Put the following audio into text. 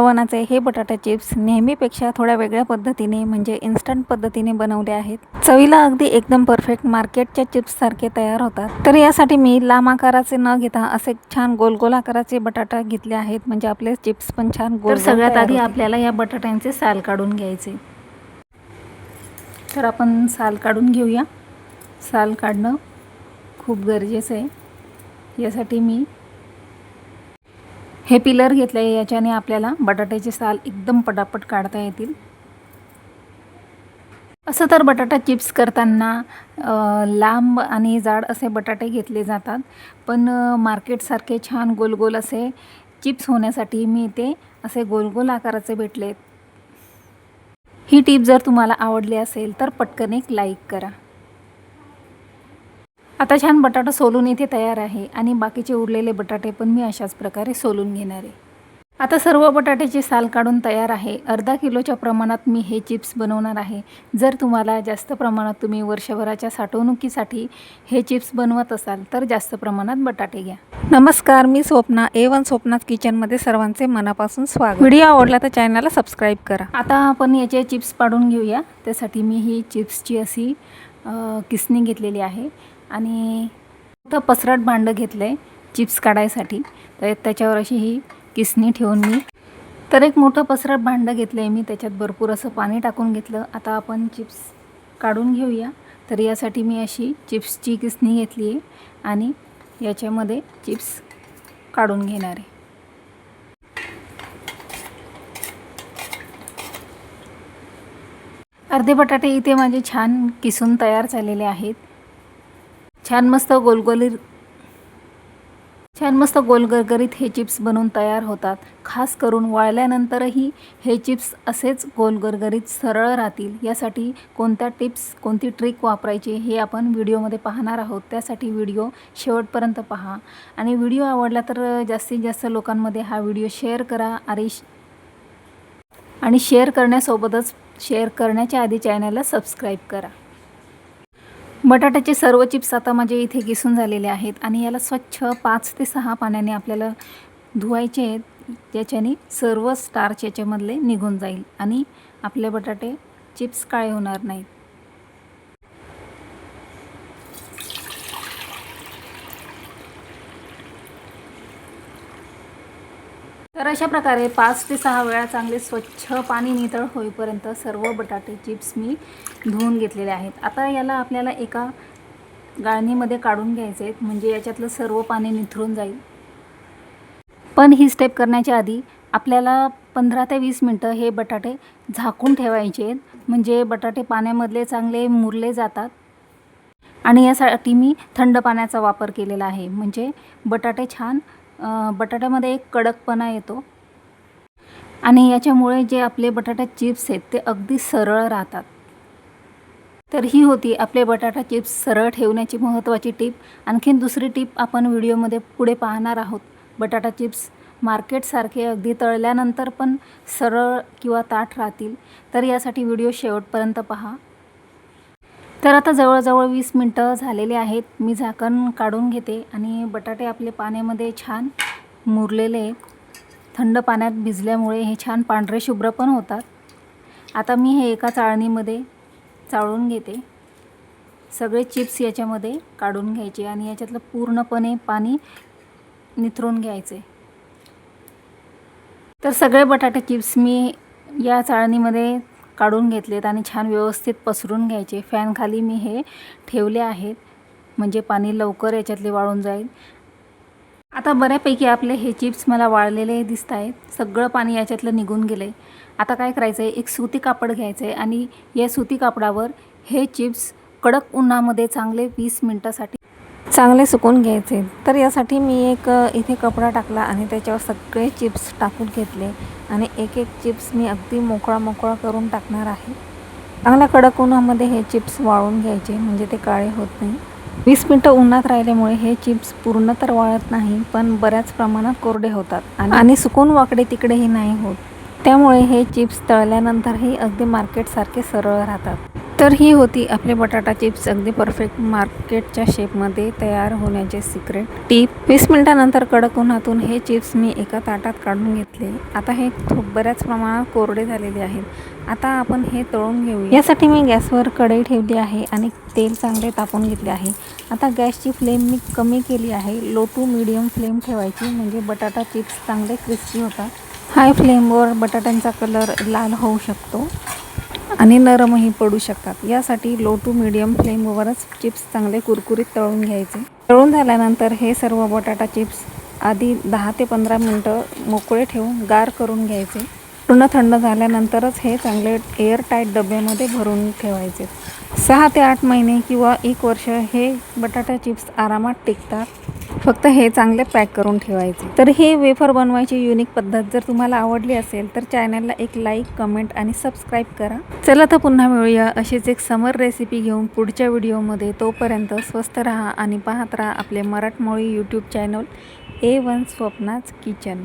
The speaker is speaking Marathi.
चवनाचे हे बटाटा चिप्स नेहमीपेक्षा थोड्या वेगळ्या पद्धतीने म्हणजे इन्स्टंट पद्धतीने बनवले आहेत. चवीला अगदी एकदम परफेक्ट मार्केटच्या चिप्स सारखे तयार होतात. तर यासाठी मी लांब आकाराचे न घेता असे छान गोल आकाराचे बटाटा घेतले आहेत, म्हणजे आपले चिप्स पण छान गोल. तर सगळ्यात आधी आपल्याला या बटाट्यांचे साल काढून घ्यायचे. तर आपण साल काढून घेऊया. साल काढणं खूप गरजेचं आहे. यासाठी मी हे पिलर घेतले आहे. याच्याने आपल्याला बटाट्याचे साल एकदम पटापट काढता येतील. असं तर बटाटा चिप्स करताना लांब आणि जाड असे बटाटे घेतले जातात, पण मार्केटसारखे छान गोल असे चिप्स होण्यासाठी मी ते असे गोल आकाराचे भेटलेत. ही टिप जर तुम्हाला आवडली असेल तर पटकन एक लाईक करा. आता छान बटाटा सोलून इथे तयार आहे आणि बाकीचे उरलेले बटाटे पण मी अशाच प्रकारे सोलून घेणार आहे. आता सर्व बटाट्याचे साल काढून तयार आहे. अर्धा किलोच्या प्रमाणात मी हे चिप्स बनवणार आहे. जर तुम्हाला जास्त प्रमाणात तुम्ही वर्षभराच्या साठवणुकीसाठी हे चिप्स बनवत असाल तर जास्त प्रमाणात बटाटे घ्या. नमस्कार, मी स्वप्ना. A1 स्वप्नाज किचनमध्ये सर्वांचे मनापासून स्वागत. व्हिडिओ आवडला तर चॅनलला सबस्क्राईब करा. आता आपण याचे चिप्स पाडून घेऊया. त्यासाठी मी ही चिप्सची अशी किसणी घेतलेली आहे आणि मोठं पसरट भांडं घेतलं आहे चिप्स काढायसाठी. तर त्याच्यावर अशी ही किसणी ठेवून मी एक मोठं पसरट भांडं घेतलं आहे मी. त्याच्यात भरपूर असं पाणी टाकून घेतलं. आता आपण चिप्स काढून घेऊया. तर यासाठी मी अशी चिप्सची किसणी घेतली आहे आणि याच्यामध्ये चिप्स काढून घेणार आहे. अर्धे बटाटे इथे माझे छान किसून तयार झालेले आहेत. छान मस्त गोलगरगरीत हे चिप्स बनवून तयार होतात. खास करून वाळल्यानंतरही हे चिप्स असेच गोलगरगरीत सरळ राहतील यासाठी कोणती ट्रिक वापरायची हे आपण व्हिडिओमध्ये पाहणार आहोत. त्यासाठी व्हिडिओ शेवटपर्यंत पहा आणि व्हिडिओ आवडला तर जास्तीत जास्त लोकांमध्ये हा व्हिडिओ शेअर करा. आणि शेअर करण्याच्या आधी चॅनलला सबस्क्राईब करा. बटाट्याचे सर्व चिप्स आता माझे इथे किसून झालेले आहेत आणि याला स्वच्छ 5 ते 6 पाण्याने आपल्याला धुवायचे आहेत. ज्याच्याने सर्व स्टार्च याच्यामधले निघून जाईल आणि आपले बटाटे चिप्स काळे होणार नाहीत. तर अशा प्रकारे 5 ते 6 वेळा चांगले स्वच्छ पाणी नितळ होईपर्यंत सर्व बटाटे चिप्स मी धुवून घेतलेले आहेत. आता याला आपल्याला एका गाळणीमध्ये काढून घ्यायचे आहेत, म्हणजे याच्यातलं सर्व पाणी निथरून जाईल. पण ही स्टेप करण्याच्या आधी आपल्याला 15 ते 20 मिनटं हे बटाटे झाकून ठेवायचे आहेत, म्हणजे बटाटे पाण्यामधले चांगले मुरले जातात. आणि यासाठी मी थंड पाण्याचा वापर केलेला आहे, म्हणजे बटाट्यामध्ये एक कडकपणा येतो आणि याच्यामुळे जे आपले बटाटा चिप्स आहेत ते अगदी सरळ राहतात. तर ही होती आपले बटाटा चिप्स सरळ ठेवण्याची महत्त्वाची टीप. आणखीन दुसरी टीप आपण व्हिडिओमध्ये पुढे पाहणार आहोत. बटाटा चिप्स मार्केटसारखे अगदी तळल्यानंतर पण सरळ किंवा ताठ राहतील, तर यासाठी व्हिडिओ शेवटपर्यंत पहा. तर आता जवळजवळ 20 मिनटं झालेले आहेत. मी झाकण काढून घेते आणि बटाटे आपले पाण्यामध्ये छान मुरलेले आहेत. थंड पाण्यात भिजल्यामुळे हे छान पांढरे शुभ्र पण होतात. आता मी हे एका चाळणीमध्ये चाळून घेते. सगळे चिप्स याच्यामध्ये काढून घ्यायचे आणि याच्यातलं पूर्णपणे पाणी निथरून घ्यायचे. तर सगळे बटाटे चिप्स मी या चाळणीमध्ये काढून घेतलेत आणि छान व्यवस्थित पसरून घ्यायचे. फॅनखाली मी हे ठेवले आहेत, म्हणजे पाणी लवकर याच्यातले वाळून जाईल. आता बऱ्यापैकी आपले हे चिप्स मला वाळलेले दिसत आहेत. सगळं पाणी याच्यातलं निघून गेलं आहे. आता काय करायचं आहे, एक सुती कापड घ्यायचं आहे आणि या सुती कापडावर हे चिप्स कडक उन्हामध्ये चांगले 20 मिनटासाठी चांगले सुकून घ्यायचे. तर यासाठी मी एक इथे कपडा टाकला आणि त्याच्यावर सगळे चिप्स टाकून घेतले आणि एक चिप्स मी अगदी मोकळा करून टाकणार आहे. चांगल्या कडक उन्हामध्ये हे चिप्स वाळून घ्यायचे, म्हणजे ते काळे होत नाही. 20 मिनटं उन्हात राहिल्यामुळे हे चिप्स पूर्ण तर वाळत नाही, पण बऱ्याच प्रमाणात कोरडे होतात आणि सुकून वाकडे तिकडेही नाही होत. त्यामुळे हे चिप्स तळल्यानंतरही अगदी मार्केटसारखे सरळ राहतात. तर ही होती आपले बटाटा चिप्स अगदी परफेक्ट मार्केटच्या शेपमध्ये तयार होण्याचे सिक्रेट टीप. 20 मिनिटानंतर कडक उन्हातून हे चिप्स मी एका ताटात काढून घेतले. आता हे बऱ्याच प्रमाणात कोरडे झालेले आहेत. आता आपण हे तळून घेऊया. यासाठी मी गॅसवर कढई ठेवली आहे आणि तेल चांगले तापवून घेतले आहे. आता गॅसची फ्लेम मी कमी केली आहे. लो टू मीडियम फ्लेम ठेवायची, म्हणजे बटाटा चिप्स चांगले क्रिस्पी होतात. हाय फ्लेमवर बटाट्यांचा कलर लाल होऊ शकतो आणि नरमही पडू शकतात. यासाठी लो टू मीडियम फ्लेमवरच चिप्स चांगले कुरकुरीत तळून घ्यायचे. तळून झाल्यानंतर हे सर्व बटाटा चिप्स आधी 10 ते 15 मिनटं मोकळे ठेवून गार करून घ्यायचे. पूर्ण थंड झाल्यानंतरच हे चांगले एअर टाईट डब्यामध्ये भरून ठेवायचे. 6 ते 8 महिने किंवा 1 वर्ष हे बटाटा चिप्स आरामात टिकतात. फक्त हे चांगले पॅक करून ठेवायचे. तर हे वेफर बनवायची युनिक पद्धत जर तुम्हाला आवडली असेल तर चॅनलला एक लाईक, कमेंट आणि सबस्क्राईब करा. चला तर पुन्हा मिळूया अशीच एक समर रेसिपी घेऊन पुढच्या व्हिडिओमध्ये. तोपर्यंत स्वस्त राहा आणि पाहत राहा आपले मराठमोळी यूट्यूब चॅनल A1 स्वप्नाज किचन.